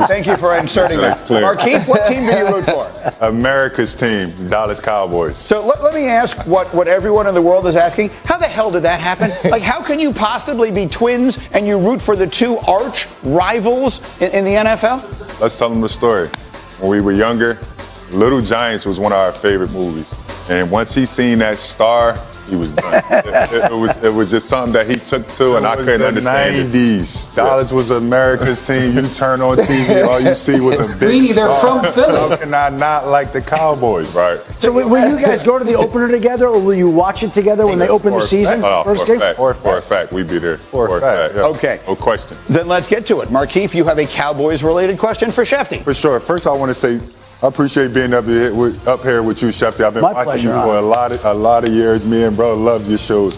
Thank you for inserting that. Markeith, what team do you root for? America's team, Dallas Cowboys. So let me ask what everyone in the world is asking. How the hell did that happen? Like, how can you possibly be twins and you root for the two arch rivals in the NFL? Let's tell them the story. When we were younger, Little Giants was one of our favorite movies. And once he seen that star, he was done. It was just something that he took to, and I couldn't understand it. The 90s. Dallas was America's team. You turn on TV, all you see was a big star. They're from Philly. How can I not like the Cowboys? Right. So will you guys go to the opener together, or will you watch it together when they open the season? First game? For a fact, we'd be there. For a fact. Yeah. Okay. No question. Then let's get to it. Markeith, you have a Cowboys-related question for Shefty. For sure. First, I want to say I appreciate being up here with you, Shefty. I've been watching you for a lot of years. Me and bro love your shows.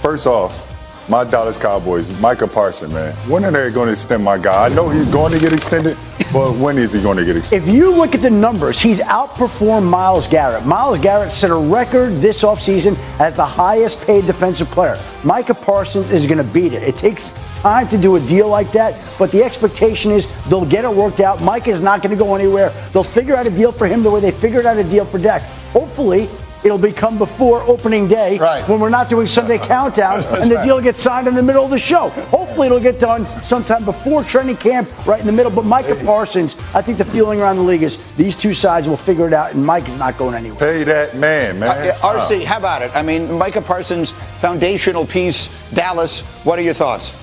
First off, my Dallas Cowboys, Micah Parsons, man. When are they going to extend my guy? I know he's going to get extended, but when is he going to get extended? If you look at the numbers, he's outperformed Myles Garrett. Myles Garrett set a record this offseason as the highest paid defensive player. Micah Parsons is going to beat it. It takes time to do a deal like that, but the expectation is they'll get it worked out. Mike is not going to go anywhere. They'll figure out a deal for him the way they figured out a deal for Dak. Hopefully, it'll become before opening day when we're not doing Sunday countdowns and the deal gets signed in the middle of the show. Hopefully, it'll get done sometime before training camp, right in the middle. But Micah Parsons, I think the feeling around the league is these two sides will figure it out, and Mike is not going anywhere. Pay that man. RC, how about it? I mean, Micah Parsons, foundational piece, Dallas. What are your thoughts?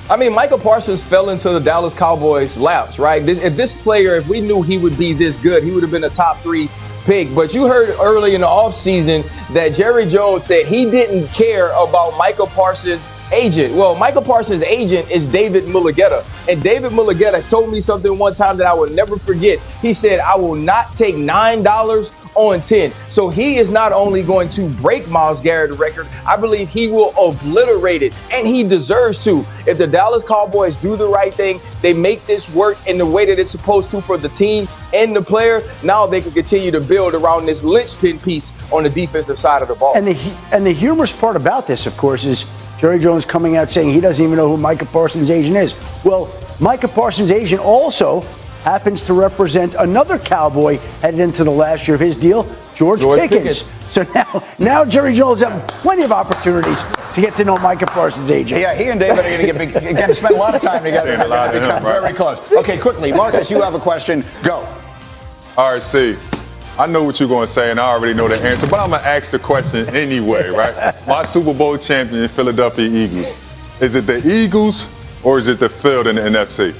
I mean, Micah Parsons fell into the Dallas Cowboys' laps, right? If we knew he would be this good, he would have been a top 3 pick. But you heard early in the offseason that Jerry Jones said he didn't care about Micah Parsons' agent. Well, Micah Parsons' agent is David Mulligetta. And David Mulligetta told me something one time that I will never forget. He said, I will not take $9 on 10. So he is not only going to break Myles Garrett's record, I believe he will obliterate it, and he deserves to. If the Dallas Cowboys do the right thing, they make this work in the way that it's supposed to for the team and the player, now they can continue to build around this linchpin piece on the defensive side of the ball. And the humorous part about this, of course, is Jerry Jones coming out saying he doesn't even know who Micah Parsons' agent is. Well, Micah Parsons' agent also happens to represent another Cowboy headed into the last year of his deal, George Pickens. So now Jerry Jones has plenty of opportunities to get to know Micah Parsons' agent. Yeah, he and David are going to spend a lot of time together. They're going to become very close. Okay, quickly, Marcus, you have a question. Go. RC, I know what you're going to say, and I already know the answer, but I'm going to ask the question anyway, right? My Super Bowl champion, Philadelphia Eagles. Is it the Eagles or is it the field in the NFC?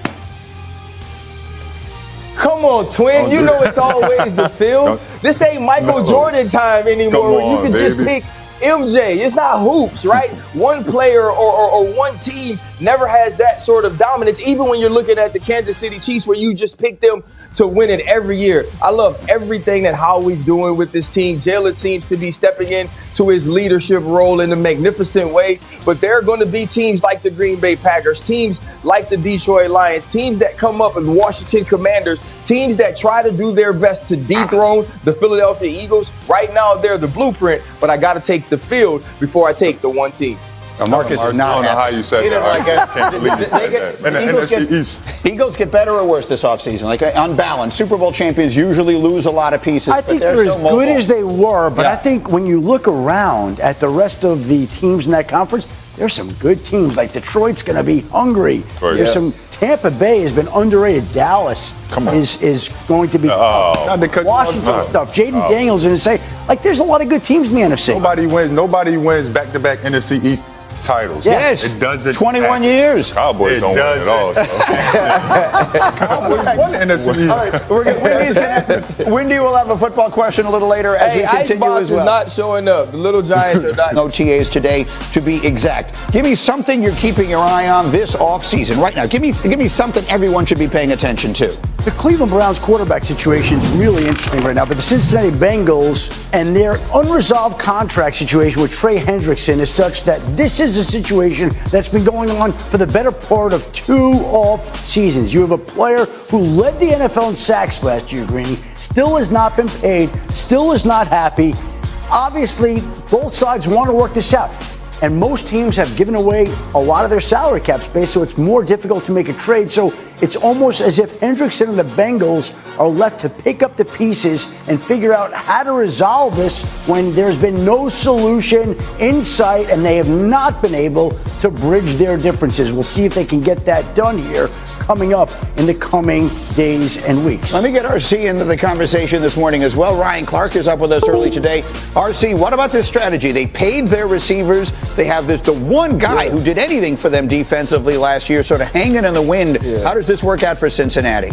Come on, twin. You know it's always the field. This ain't Michael Jordan time anymore where you can just pick MJ. It's not hoops, right? One player or one team never has that sort of dominance, even when you're looking at the Kansas City Chiefs where you just pick them to win it every year. I love everything that Howie's doing with this team. Jalen seems to be stepping in to his leadership role in a magnificent way. But there are going to be teams like the Green Bay Packers, teams like the Detroit Lions, teams that come up and Washington Commanders, teams that try to do their best to dethrone the Philadelphia Eagles. Right now, they're the blueprint, but I got to take the field before I take the one team. Marcus is not I don't know how you said that. I can't believe you said that. Eagles get better or worse this offseason? Like, on balance, Super Bowl champions usually lose a lot of pieces. I think they're as good as they were, but I think when you look around at the rest of the teams in that conference, there's some good teams. Like Detroit's going to be hungry. There's some. Tampa Bay has been underrated. Dallas is going to be tough. Washington stuff. Jaden Daniels and say there's a lot of good teams in the NFC. Nobody wins back-to-back NFC East titles. Yes. It doesn't 21 years. Cowboys don't win at all. So. Cowboys won the NFC East. All right, Wendy will have a football question a little later as we continue Icebox as well. is not showing up. The Little Giants are not. No TAs today, to be exact. Give me something you're keeping your eye on this offseason right now. Give me something everyone should be paying attention to. The Cleveland Browns quarterback situation is really interesting right now, but the Cincinnati Bengals and their unresolved contract situation with Trey Hendrickson is such that this is a situation that's been going on for the better part of 2 off seasons. You have a player who led the NFL in sacks last year, Greeny, still has not been paid, still is not happy. Obviously, both sides want to work this out. And most teams have given away a lot of their salary cap space, so it's more difficult to make a trade. So it's almost as if Hendrickson and the Bengals are left to pick up the pieces and figure out how to resolve this when there's been no solution in sight and they have not been able to bridge their differences. We'll see if they can get that done here coming up in the coming days and weeks. Let me get RC into the conversation this morning as well. Ryan Clark is up with us early today. RC, what about this strategy? They paid their receivers. They have the one guy who did anything for them defensively last year, sort of hanging in the wind. How does this work out for Cincinnati?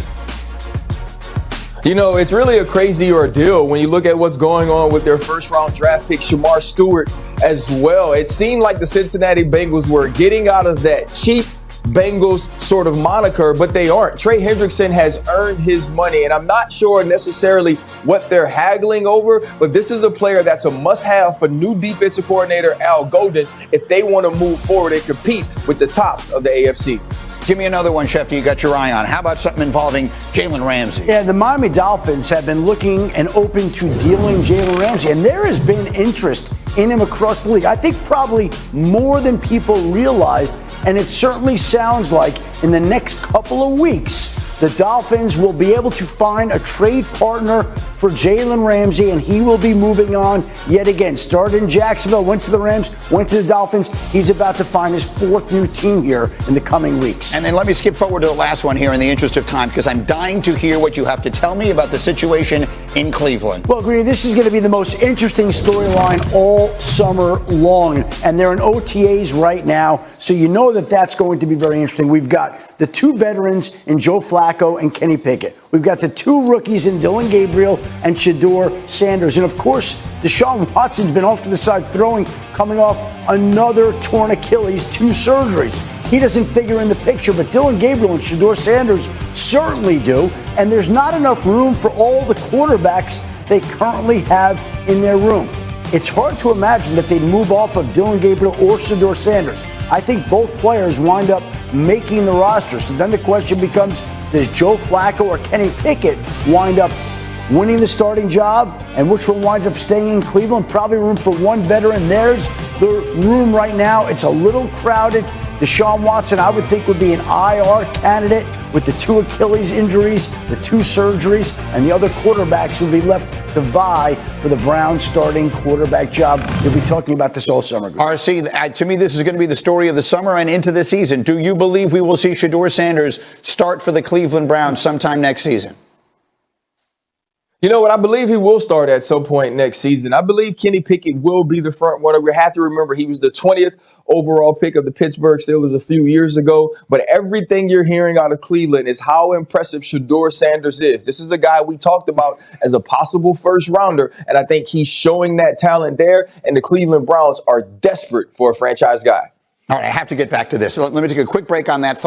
You know, it's really a crazy ordeal when you look at what's going on with their first-round draft pick, Shamar Stewart, as well. It seemed like the Cincinnati Bengals were getting out of that cheap Bengals sort of moniker, but they aren't. Trey Hendrickson has earned his money, and I'm not sure necessarily what they're haggling over, but this is a player that's a must-have for new defensive coordinator Al Golden if they want to move forward and compete with the tops of the AFC. Give me another one, Schefter, you got your eye on. How about something involving Jalen Ramsey? Yeah, the Miami Dolphins have been looking and open to dealing Jalen Ramsey, and there has been interest in him across the league. I think probably more than people realized, and it certainly sounds like in the next couple of weeks, the Dolphins will be able to find a trade partner for Jalen Ramsey, and he will be moving on yet again. Started in Jacksonville, went to the Rams, went to the Dolphins. He's about to find his fourth new team here in the coming weeks. And then let me skip forward to the last one here in the interest of time, because I'm dying to hear what you have to tell me about the situation in Cleveland. Well, Greeny, this is going to be the most interesting storyline all summer long, and they're in OTAs right now, so you know that that's going to be very interesting. We've got the two veterans in Joe Flacco and Kenny Pickett. We've got the two rookies in Dylan Gabriel and Shedeur Sanders. And, of course, Deshaun Watson's been off to the side throwing, coming off another torn Achilles, 2 surgeries. He doesn't figure in the picture, but Dylan Gabriel and Shedeur Sanders certainly do. And there's not enough room for all the quarterbacks they currently have in their room. It's hard to imagine that they'd move off of Dylan Gabriel or Shedeur Sanders. I think both players wind up making the roster. So then the question becomes, does Joe Flacco or Kenny Pickett wind up winning the starting job? And which one winds up staying in Cleveland? Probably room for one veteran. There's the room right now. It's a little crowded. Deshaun Watson, I would think, would be an IR candidate with the 2 Achilles injuries, the 2 surgeries, and the other quarterbacks would be left to vie for the Browns starting quarterback job. You'll be talking about this all summer. RC, to me, this is going to be the story of the summer and into the season. Do you believe we will see Shedeur Sanders start for the Cleveland Browns sometime next season? You know what? I believe he will start at some point next season. I believe Kenny Pickett will be the front runner. We have to remember he was the 20th overall pick of the Pittsburgh Steelers a few years ago. But everything you're hearing out of Cleveland is how impressive Shedeur Sanders is. This is a guy we talked about as a possible first rounder. And I think he's showing that talent there. And the Cleveland Browns are desperate for a franchise guy. All right, I have to get back to this. Let me take a quick break on that thought.